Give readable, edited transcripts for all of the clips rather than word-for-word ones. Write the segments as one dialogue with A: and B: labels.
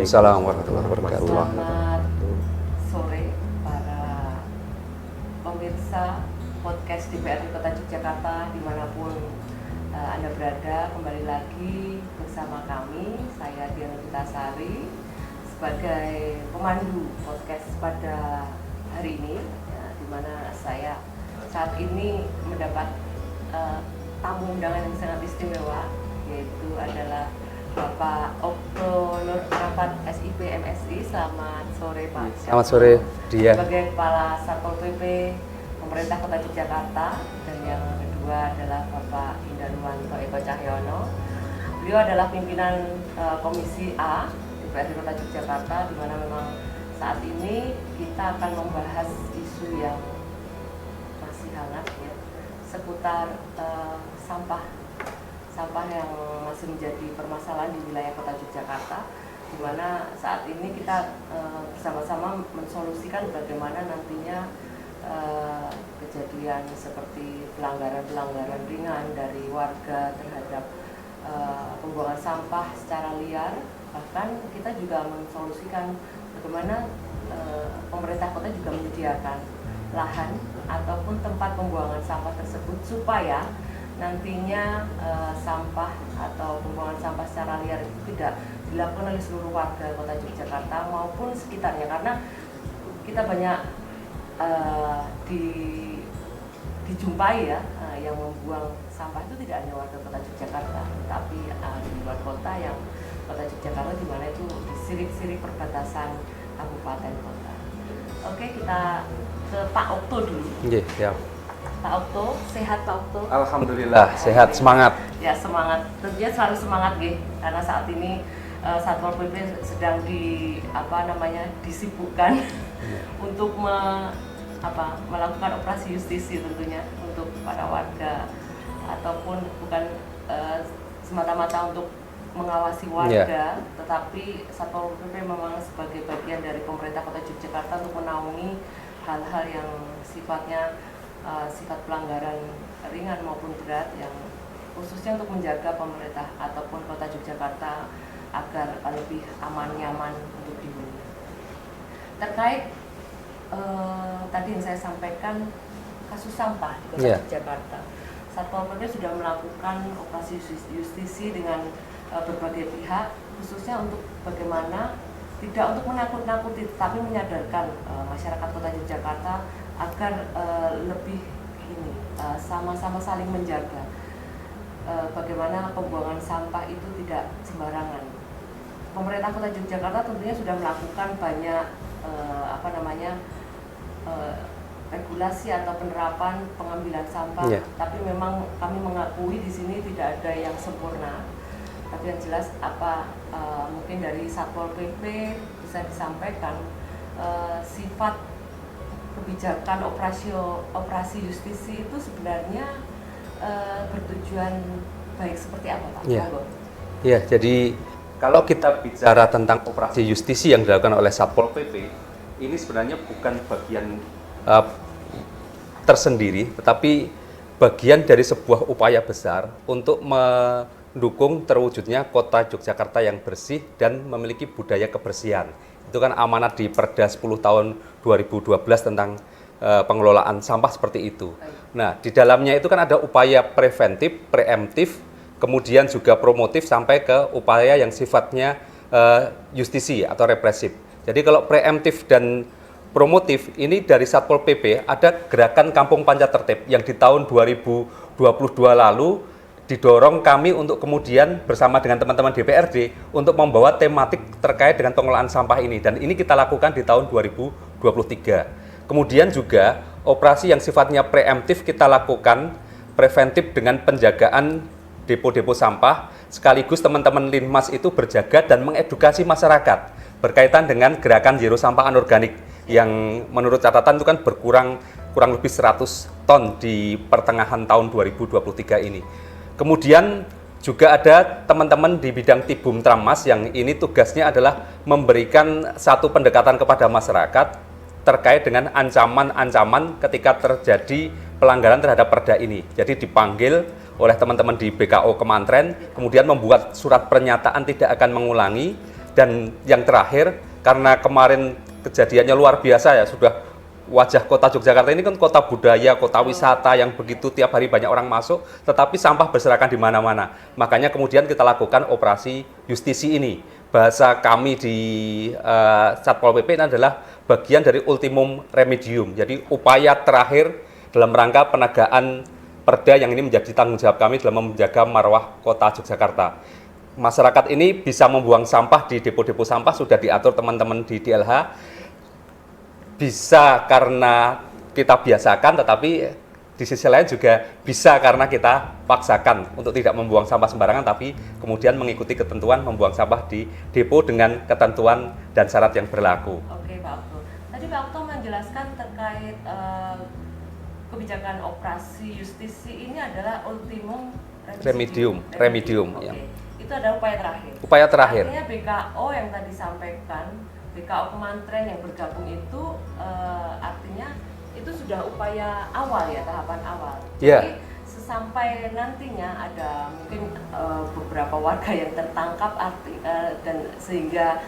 A: Waalaikumsalam warahmatullahi wabarakatuh.
B: Selamat sore para pemirsa podcast DPRD Kota Yogyakarta dimanapun Anda berada. Kembali lagi bersama kami, saya Diana Pitasari sebagai pemandu podcast pada hari ini, ya, di mana saya saat ini mendapat tamu undangan yang sangat istimewa, yaitu adalah Bapak Okto Nur Arafat SIP MSI. Selamat sore Pak.
A: Selamat sore dia.
B: Sebagai Kepala Satpol PP Pemerintah Kota Yogyakarta, dan yang kedua adalah Bapak Indarwanto Eko Cahyono. Beliau adalah pimpinan Komisi A DPRD Kota Yogyakarta, di mana memang saat ini kita akan membahas isu yang masih hangat, ya, seputar sampah yang masih menjadi permasalahan di wilayah Kota Yogyakarta, di mana saat ini kita bersama-sama mensolusikan bagaimana nantinya kejadian seperti pelanggaran ringan dari warga terhadap pembuangan sampah secara liar. Bahkan kita juga mensolusikan bagaimana pemerintah kota juga menyediakan lahan ataupun tempat pembuangan sampah tersebut supaya nantinya sampah atau pembuangan sampah secara liar itu tidak dilakukan oleh seluruh warga Kota Yogyakarta maupun sekitarnya, karena kita banyak dijumpai, ya, yang membuang sampah itu tidak hanya warga Kota Yogyakarta, tapi di luar kota, yang Kota Yogyakarta di mana itu di siri-siri perbatasan kabupaten kota. Oke, kita ke Pak Okto dulu.
A: Nggih, ya.
B: Pak Okto, sehat Pak Okto?
A: Alhamdulillah, sehat, semangat.
B: Ya, semangat. Tentunya selalu semangat, nggih, karena saat ini Satpol PP sedang disibukkan untuk melakukan operasi justisi, tentunya untuk para warga, ataupun bukan semata-mata untuk mengawasi warga, tetapi Satpol PP memang sebagai bagian dari pemerintah Kota Yogyakarta untuk menaungi hal-hal yang sifatnya sifat pelanggaran ringan maupun berat, yang khususnya untuk menjaga pemerintah ataupun Kota Yogyakarta agar lebih aman nyaman untuk dihuni. Terkait tadi yang saya sampaikan, kasus sampah di Kota Yogyakarta, Satpol PP sudah melakukan operasi justisi dengan berbagai pihak, khususnya untuk bagaimana tidak untuk menakut-nakuti, tapi menyadarkan masyarakat Kota Yogyakarta agar lebih sama-sama saling menjaga bagaimana pembuangan sampah itu tidak sembarangan. Pemerintah Kota Yogyakarta tentunya sudah melakukan banyak regulasi atau penerapan pengambilan sampah, tapi memang kami mengakui di sini tidak ada yang sempurna. Tapi yang jelas mungkin dari Satpol PP bisa disampaikan sifat kebijakan operasi justisi itu sebenarnya bertujuan baik seperti apa, Pak?
A: Ya, jadi kalau kita bicara tentang operasi justisi yang dilakukan oleh Satpol PP, ini sebenarnya bukan bagian tersendiri, tetapi bagian dari sebuah upaya besar untuk mendukung terwujudnya Kota Yogyakarta yang bersih dan memiliki budaya kebersihan. Itu kan amanat di Perda 10 tahun 2012 tentang pengelolaan sampah seperti itu. Nah, di dalamnya itu kan ada upaya preventif, preemptif, kemudian juga promotif sampai ke upaya yang sifatnya justisi atau represif. Jadi kalau preemptif dan promotif ini dari Satpol PP ada gerakan Kampung Panca Tertib yang di tahun 2022 lalu didorong kami untuk kemudian bersama dengan teman-teman DPRD untuk membawa tematik terkait dengan pengelolaan sampah ini, dan ini kita lakukan di tahun 2023. Kemudian juga operasi yang sifatnya preemptif kita lakukan preventif dengan penjagaan depo-depo sampah, sekaligus teman-teman Linmas itu berjaga dan mengedukasi masyarakat berkaitan dengan gerakan Zero Sampah Anorganik yang menurut catatan itu kan kurang lebih 100 ton di pertengahan tahun 2023 ini. Kemudian juga ada teman-teman di bidang Tibum Tramas yang ini tugasnya adalah memberikan satu pendekatan kepada masyarakat terkait dengan ancaman-ancaman ketika terjadi pelanggaran terhadap perda ini. Jadi dipanggil oleh teman-teman di BKO Kemantren, kemudian membuat surat pernyataan tidak akan mengulangi, Dan yang terakhir, karena kemarin kejadiannya luar biasa ya, sudah wajah kota Yogyakarta ini kan kota budaya, kota wisata yang begitu tiap hari banyak orang masuk, tetapi sampah berserakan di mana-mana. Makanya kemudian kita lakukan operasi justisi ini. Bahasa kami di Satpol PP ini adalah bagian dari ultimum remedium. Jadi upaya terakhir dalam rangka penegakan perda yang ini menjadi tanggung jawab kami dalam menjaga marwah kota Yogyakarta. Masyarakat ini bisa membuang sampah di depo-depo sampah, sudah diatur teman-teman di DLH. Bisa karena kita biasakan, tetapi di sisi lain juga bisa karena kita paksakan untuk tidak membuang sampah sembarangan, tapi kemudian mengikuti ketentuan membuang sampah di depo dengan ketentuan dan syarat yang berlaku.
B: Oke Pak Okto. Tadi Pak Okto menjelaskan terkait kebijakan operasi justisi ini adalah ultimum
A: Remedium.
B: Oke.
A: Ya.
B: Itu adalah upaya terakhir.
A: Upaya terakhir.
B: Artinya BKO yang tadi disampaikan, BKO Kemantren yang bergabung itu artinya itu sudah upaya awal ya, tahapan awal.
A: Yeah.
B: Jadi sesampai nantinya ada mungkin beberapa warga yang tertangkap dan sehingga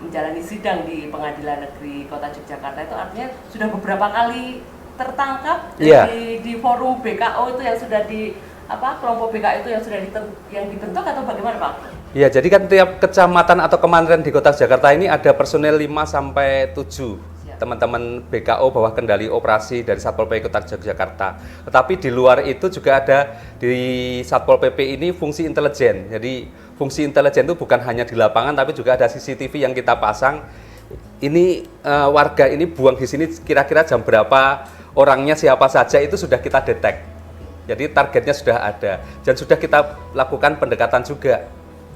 B: menjalani sidang di Pengadilan Negeri Kota Yogyakarta, itu artinya sudah beberapa kali tertangkap di forum BKO itu yang sudah kelompok BKO itu yang sudah dibentuk atau bagaimana Pak?
A: Ya, jadi kan tiap kecamatan atau kemanten di Kota Jakarta ini ada personel 5 sampai 7 teman-teman BKO bawah kendali operasi dari Satpol PP Kota Yogyakarta. Tetapi di luar itu juga ada di Satpol PP ini fungsi intelijen. Jadi fungsi intelijen itu bukan hanya di lapangan, tapi juga ada CCTV yang kita pasang. Ini warga ini buang di sini kira-kira jam berapa, orangnya siapa saja itu sudah kita detek. Jadi targetnya sudah ada dan sudah kita lakukan pendekatan juga.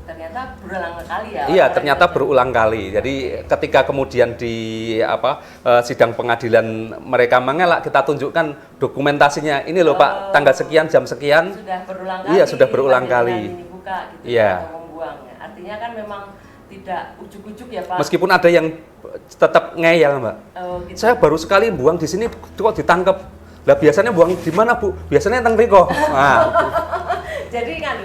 B: Ternyata berulang kali ya.
A: Iya, ternyata berulang kali. Jadi ketika kemudian di sidang pengadilan mereka mengelak, kita tunjukkan dokumentasinya. Ini loh Pak, tanggal sekian, jam sekian.
B: Sudah berulang kali.
A: Iya, sudah berulang kali.
B: Ini buka gitu,
A: iya.
B: Membuang. Artinya kan memang tidak ujuk-ujuk ya Pak.
A: Meskipun ada yang tetap ngeyel Mbak.
B: Gitu.
A: Saya baru sekali buang di sini kok ditangkap. Lah biasanya buang di mana Bu? Biasanya teng riko. Nah.
B: Jadi kan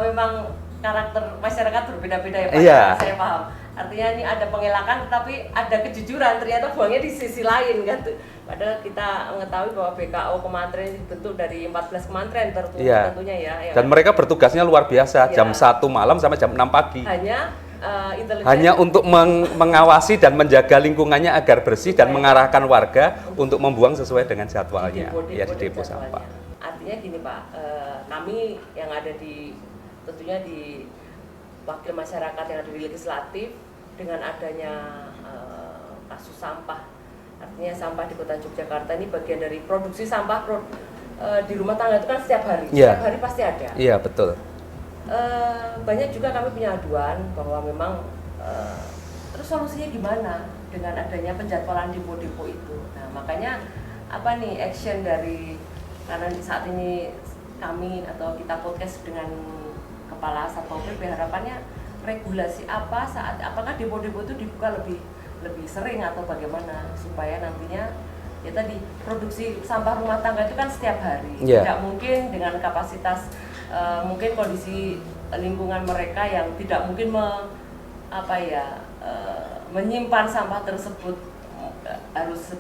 B: memang karakter masyarakat berbeda-beda ya Pak.
A: Iya.
B: Saya paham. Artinya ini ada pengelakan tetapi ada kejujuran, ternyata buangnya di sisi lain kan. Padahal kita mengetahui bahwa BKO Kemantren ini dibentuk dari 14 kemantren tentunya ya.
A: Dan mereka bertugasnya luar biasa, jam 1 malam sampai jam 6 pagi. Hanya untuk mengawasi dan menjaga lingkungannya agar bersih dan mengarahkan warga untuk membuang sesuai dengan jadwalnya di depo sampah.
B: Artinya gini Pak, kami yang ada tentunya di wakil masyarakat yang ada di legislatif, dengan adanya kasus sampah, artinya sampah di Kota Yogyakarta ini bagian dari produksi sampah di rumah tangga itu kan setiap hari, setiap hari pasti ada.
A: Iya betul.
B: Banyak juga kami punya aduan bahwa memang terus solusinya gimana dengan adanya penjadwalan depo-depo itu. Nah makanya apa nih action dari, karena saat ini kami atau kita podcast dengan Kepala Satpol PP, harapannya regulasi apakah depo-depo itu dibuka lebih sering atau bagaimana supaya nantinya ya tadi produksi sampah rumah tangga itu kan setiap hari, tidak mungkin dengan kapasitas mungkin kondisi lingkungan mereka yang tidak mungkin menyimpan sampah tersebut harus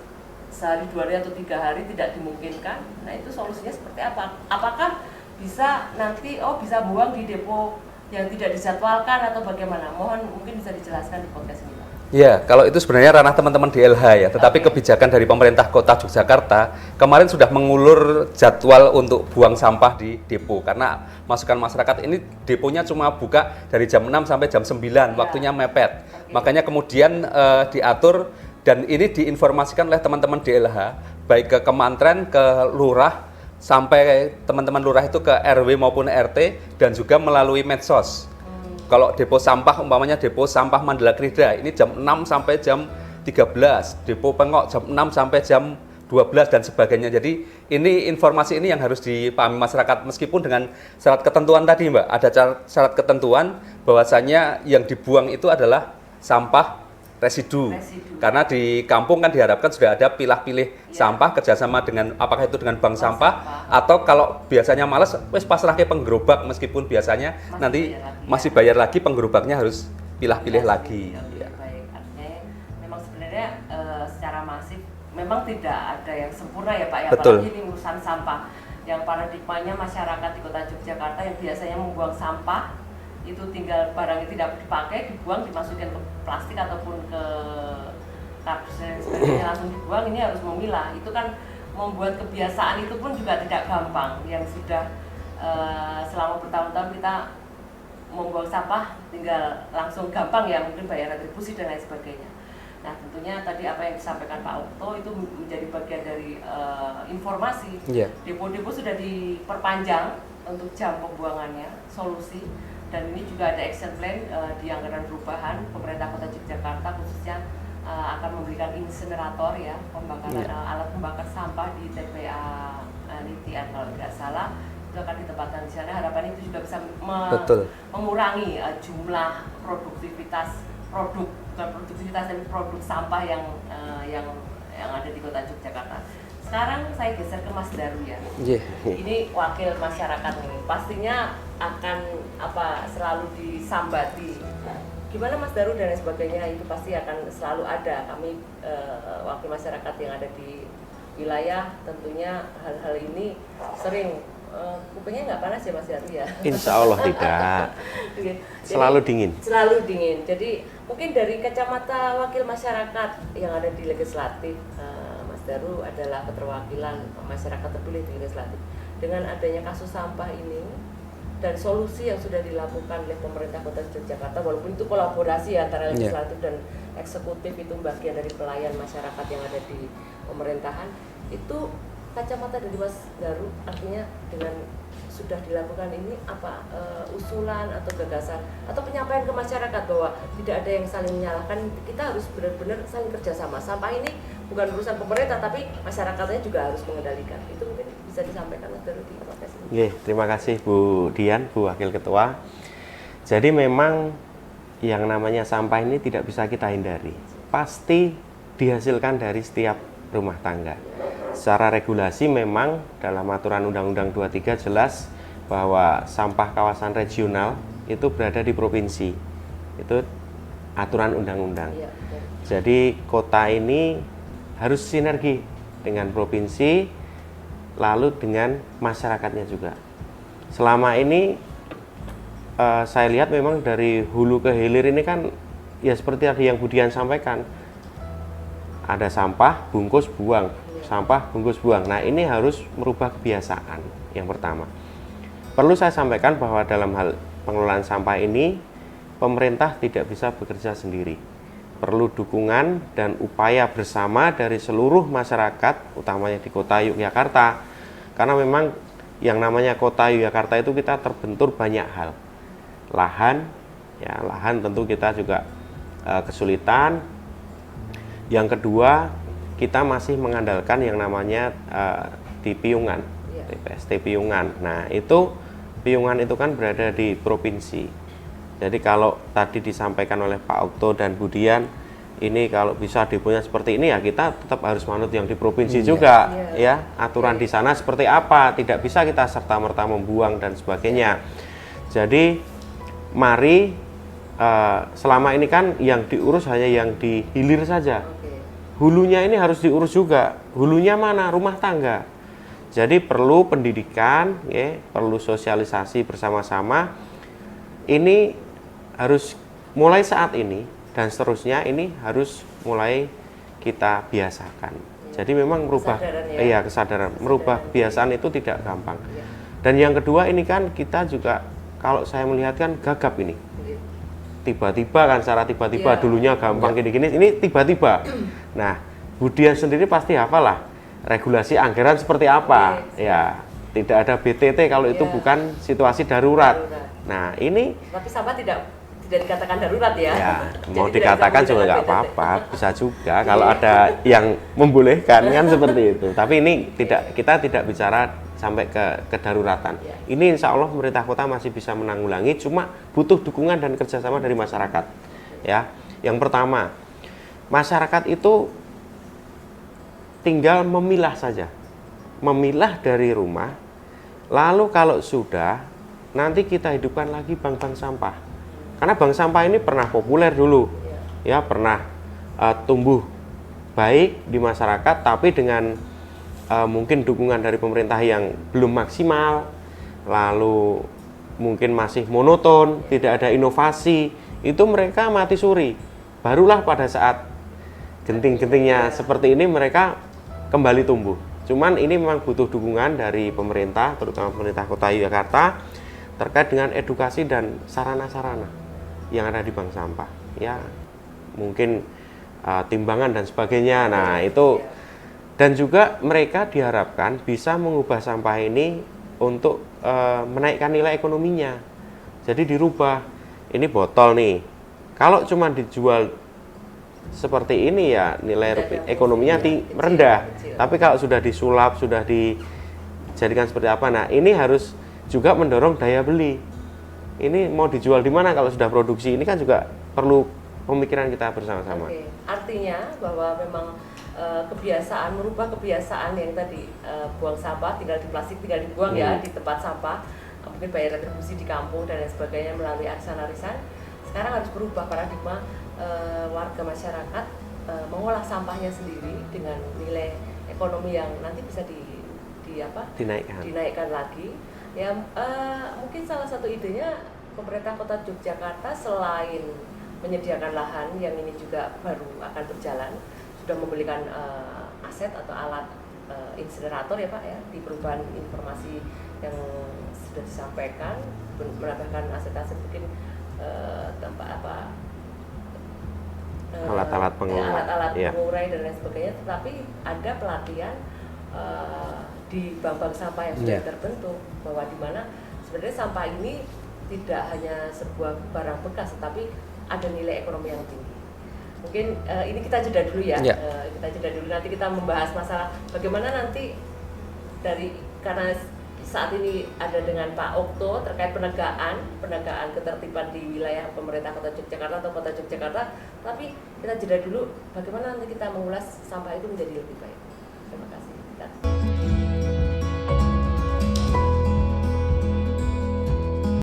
B: sehari, 2 hari atau 3 hari tidak dimungkinkan. Nah itu solusinya seperti apa? Apakah bisa nanti bisa buang di depo yang tidak dijadwalkan atau bagaimana? Mohon mungkin bisa dijelaskan di podcast ini.
A: Ya, kalau itu sebenarnya ranah teman-teman DLH ya, tetapi kebijakan dari pemerintah Kota Yogyakarta kemarin sudah mengulur jadwal untuk buang sampah di depo, karena masukan masyarakat ini deponya cuma buka dari jam 6 sampai jam 9, waktunya mepet. Makanya kemudian diatur dan ini diinformasikan oleh teman-teman DLH, baik ke Kemantren, ke Lurah, sampai teman-teman Lurah itu ke RW maupun RT, dan juga melalui medsos. Kalau depo sampah, umpamanya depo sampah Mandala Krida, ini jam 6 sampai jam 13, depo Pengok jam 6 sampai jam 12 dan sebagainya. Jadi ini informasi ini yang harus dipahami masyarakat, meskipun dengan syarat ketentuan tadi Mbak, ada syarat ketentuan bahwasanya yang dibuang itu adalah sampah residu. Karena di kampung kan diharapkan sudah ada pilah-pilih sampah kerjasama dengan apakah itu dengan bank sampah atau kalau biasanya malas wes pasrah ke penggerobak meskipun biasanya nanti masih bayar lagi penggerobaknya harus pilah-pilih lagi.
B: Baik, artinya memang sebenarnya secara masif memang tidak ada yang sempurna ya Pak ya.
A: Betul.
B: Apalagi ini urusan sampah yang paradigmanya masyarakat di Kota Yogyakarta yang biasanya membuang sampah itu tinggal barang yang tidak dipakai dibuang dimasukkan ke plastik ataupun ke kardus dan sebagainya langsung dibuang, ini harus memilah. Itu kan membuat kebiasaan itu pun juga tidak gampang, yang sudah selama bertahun-tahun kita membuang sampah tinggal langsung gampang ya, mungkin bayar retribusi dan lain sebagainya. Nah tentunya tadi apa yang disampaikan Pak Okto itu menjadi bagian dari informasi. Depo-depo sudah diperpanjang untuk jam pembuangannya, solusi. Dan ini juga ada action plan di anggaran perubahan pemerintah Kota Yogyakarta khususnya akan memberikan insinerator ya, pembakaran alat pembakar sampah di TPA Nitian kalau tidak salah, itu akan ditempatkan di sana. Harapan itu juga bisa mengurangi jumlah produktivitas bukan produktivitas tapi produk sampah yang ada di Kota Yogyakarta. Sekarang saya geser ke Mas Daru ya. Ini wakil masyarakat nih, pastinya akan selalu disambati. Gimana Mas Daru dan lain sebagainya itu pasti akan selalu ada. Kami wakil masyarakat yang ada di wilayah tentunya hal-hal ini sering kupingnya nggak panas ya Mas Daru ya?
C: Insya Allah tidak. Selalu dingin. Selalu dingin.
B: Jadi mungkin dari kacamata wakil masyarakat yang ada di legislatif, Daru adalah keterwakilan masyarakat terpilih di legislatif. Dengan adanya kasus sampah ini dan solusi yang sudah dilakukan oleh pemerintah Kota Yogyakarta, walaupun itu kolaborasi antara legislatif dan eksekutif, itu bagian dari pelayan masyarakat yang ada di pemerintahan, itu kacamata dari Mas Daru artinya dengan sudah dilakukan ini apa usulan atau gagasan atau penyampaian ke masyarakat bahwa tidak ada yang saling menyalahkan, kita harus benar-benar saling kerjasama. Sampah ini bukan urusan pemerintah tapi masyarakatnya juga harus mengendalikan. Itu mungkin bisa disampaikan Mas Daru di podcast ini.
C: Terima kasih Bu Dian, Bu Wakil Ketua. Jadi memang yang namanya sampah ini tidak bisa kita hindari. Pasti dihasilkan dari setiap rumah tangga. Secara regulasi memang dalam aturan Undang-Undang 23 jelas bahwa sampah kawasan regional itu berada di provinsi. Itu aturan undang-undang. Jadi kota ini harus sinergi dengan provinsi lalu dengan masyarakatnya juga. Selama ini saya lihat memang dari hulu ke hilir ini kan ya seperti tadi yang Bu Dian sampaikan. Ada sampah, bungkus, buang. Sampah, bungkus, buang. Nah, ini harus merubah kebiasaan yang pertama. Perlu saya sampaikan bahwa dalam hal pengelolaan sampah ini, pemerintah tidak bisa bekerja sendiri. Perlu dukungan dan upaya bersama dari seluruh masyarakat, utamanya di Kota Yogyakarta. Karena memang yang namanya Kota Yogyakarta itu kita terbentur banyak hal. Lahan tentu kita juga kesulitan. Yang kedua, kita masih mengandalkan yang namanya di Piungan, TPST Piungan. Nah, itu Piungan itu kan berada di provinsi. Jadi kalau tadi disampaikan oleh Pak Okto dan Bu Dian, ini kalau bisa deponya seperti ini ya kita tetap harus manut yang di provinsi juga, ya. Aturan di sana seperti apa, tidak bisa kita serta-merta membuang dan sebagainya. Jadi mari selama ini kan yang diurus hanya yang di hilir saja. Hulunya ini harus diurus juga. Hulunya mana? Rumah tangga. Jadi perlu pendidikan, ya, perlu sosialisasi bersama-sama. Ini harus mulai saat ini dan seterusnya ini harus mulai kita biasakan. Jadi memang merubah kesadaran. Merubah kebiasaan itu tidak gampang. Dan yang kedua ini kan kita juga kalau saya melihat kan gagap ini. Tiba-tiba kan secara tiba-tiba dulunya gampang gini-gini, ini tiba-tiba. Nah, Bu Dian sendiri pasti hafalah regulasi anggaran seperti apa. Ya, tidak ada BTT kalau itu bukan situasi darurat. Nah, ini
B: tapi sampah tidak dikatakan darurat ya.
C: Mau dikatakan juga nggak apa-apa, bisa juga kalau ada yang membolehkan kan seperti itu. Tapi ini kita tidak bicara sampai ke kedaruratan. Ini insya Allah pemerintah kota masih bisa menanggulangi, cuma butuh dukungan dan kerjasama dari masyarakat. Ya, yang pertama masyarakat itu tinggal memilah saja, memilah dari rumah, lalu kalau sudah, nanti kita hidupkan lagi bank-bank sampah. Karena bank sampah ini pernah populer dulu, ya pernah tumbuh baik di masyarakat, tapi dengan mungkin dukungan dari pemerintah yang belum maksimal, lalu mungkin masih monoton, tidak ada inovasi, itu mereka mati suri. Barulah pada saat genting-gentingnya seperti ini mereka kembali tumbuh. Cuman ini memang butuh dukungan dari pemerintah, terutama pemerintah Kota Yogyakarta, terkait dengan edukasi dan sarana-sarana yang ada di bank sampah. Ya, mungkin timbangan dan sebagainya. Nah, itu. Dan juga mereka diharapkan bisa mengubah sampah ini untuk menaikkan nilai ekonominya. Jadi dirubah, ini botol nih, kalau cuma dijual seperti ini ya nilai ekonominya rendah. Tapi kalau sudah disulap, sudah dijadikan seperti apa, nah ini harus juga mendorong daya beli. Ini mau dijual di mana kalau sudah produksi, ini kan juga perlu pemikiran kita bersama-sama.
B: Oke. Artinya bahwa memang merubah kebiasaan yang tadi buang sampah tinggal di plastik, tinggal dibuang ya di tempat sampah, mungkin bayar retribusi di kampung dan lain sebagainya melalui arisan-arisan. Sekarang harus berubah paradigma, warga masyarakat mengolah sampahnya sendiri dengan nilai ekonomi yang nanti bisa dinaikkan lagi. Ya, mungkin salah satu idenya pemerintah Kota Yogyakarta selain menyediakan lahan yang ini juga baru akan berjalan, sudah membelikan aset atau alat insinerator ya Pak ya, di perubahan informasi yang sudah disampaikan, menambahkan aset-aset mungkin
C: alat-alat
B: pengurai dan lain sebagainya, tetapi ada pelatihan di bank-bank sampah yang sudah terbentuk, bahwa di mana sebenarnya sampah ini tidak hanya sebuah barang bekas, tetapi ada nilai ekonomi yang tinggi. Mungkin ini kita jeda dulu ya. Kita jeda dulu, nanti kita membahas masalah bagaimana nanti karena saat ini ada dengan Pak Okto terkait penegakan ketertiban di wilayah pemerintah Kota Yogyakarta atau Kota Yogyakarta. Tapi kita jeda dulu, bagaimana nanti kita mengulas sampah itu menjadi lebih baik. Terima kasih.